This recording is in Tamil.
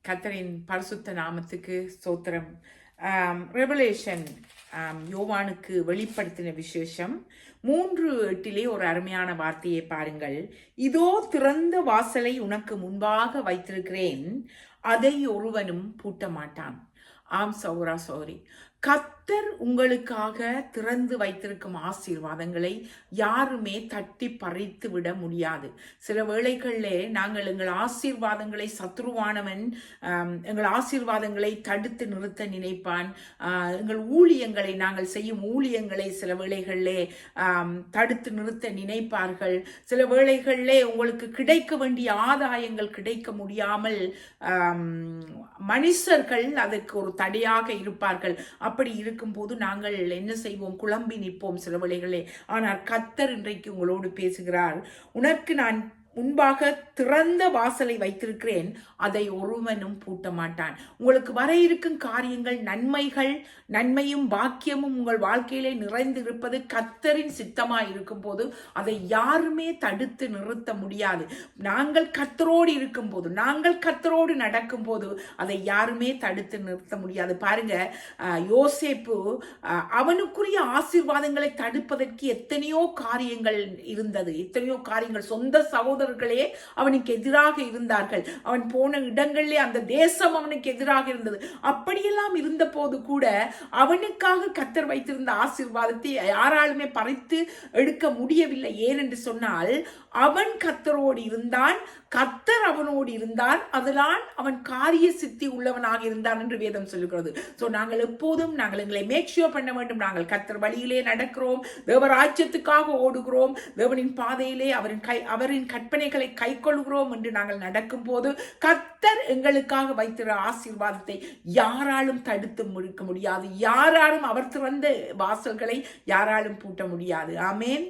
கர்த்தரின் பரிசுத்த நாமத்துக்கு ஸ்தோத்திரம். ரெவலேஷன் யோவானுக்கு வெளிப்படுத்தின விசேஷம் 3:8 ஒரு அருமையான வார்த்தையை பாருங்கள். இதோ திறந்த வாசலை உனக்கு முன்பாக வைத்திருக்கிறேன், அதை ஒருவனும் பூட்ட மாட்டான். ஆம் சௌரா சௌரி, கர்த்தர் உங்களுக்காக திறந்து வைத்திருக்கும் ஆசீர்வாதங்களை யாருமே தட்டி பறித்து விட முடியாது. சில வேளைகளிலே நாங்கள் எங்கள் ஆசீர்வாதங்களை சத்ருவானவன் எங்கள் ஆசீர்வாதங்களை தடுத்து நிறுத்த நினைப்பான். எங்கள் ஊழியங்களை நாங்கள் செய்யும் ஊழியங்களை சில வேளைகளிலே தடுத்து நிறுத்த நினைப்பார்கள். சில வேளைகளிலே உங்களுக்கு கிடைக்க வேண்டிய ஆதாயங்கள் கிடைக்க முடியாமல் மனுஷர்கள் அதற்கு ஒரு தடையாக இருப்பார்கள். அப்படி இருக்கும்போது நாங்கள் என்ன செய்வோம்? குழம்பி நிற்போம் சில வேளைகளே. ஆனால் கர்த்தர் இன்றைக்கு உங்களோடு பேசுகிறார். உனக்கு நான் முன்பாக திறந்த வாசலை வைத்திருக்கிறேன், அதை ஒருவனும் பூட்ட மாட்டான். உங்களுக்கு வர இருக்கும் காரியங்கள் நன்மையும் பாக்கியமும் உங்கள் வாழ்க்கையிலே நிறைந்து இருப்பது கர்த்தரின் சித்தமாய் இருக்கும் போது அதை யாருமே தடுத்து நிறுத்த முடியாது. நாங்கள் கர்த்தரோடு இருக்கும் போது, நாங்கள் கர்த்தரோடு நடக்கும் போது அதை யாருமே தடுத்து நிறுத்த முடியாது. பாருங்க, யோசேப்பு அவனுக்குரிய ஆசீர்வாதங்களை தடுப்பதற்கு எத்தனையோ காரியங்கள் இருந்தது. எத்தனையோ காரியங்கள் சொந்த சகோதரர்களே அவனுக்கு எதிராக இருந்தார்கள். அவன் போன இடங்களிலே அந்த தேசம் அவனுக்கு எதிராக இருந்தது. அப்படியெல்லாம் இருந்த போது கூட அவனுக்காக கர்த்தர் வைத்திருந்த ஆசீர்வாதத்தை யாராலுமே பறித்து எடுக்க முடியவில்லை. ஏனென்று சொன்னால் அவன் கர்த்தரோடு இருந்தான், கர்த்தர் அவனோடு இருந்தார், அதனால் அவன் காரிய சித்தி உள்ளவனாக இருந்தான் என்று வேதம் சொல்லுகிறது. ஸோ நாங்கள் எப்போதும் எங்களை மேக்ஷூர் பண்ண வேண்டும். நாங்கள் கர்த்தர் வழியிலே நடக்கிறோம், தேவராஜ்யத்துக்காக ஓடுகிறோம், தேவனின் பாதையிலே அவரின் கற்பனைகளை கை கொள்கிறோம் என்று நாங்கள் நடக்கும் போது கர்த்தர் எங்களுக்காக வைத்திருக்கிற ஆசீர்வாதத்தை யாராலும் தடுத்து முடிக்க முடியாது. யாராலும் அவர் திறந்த வாசல்களை யாராலும் பூட்ட முடியாது. ஆமேன்.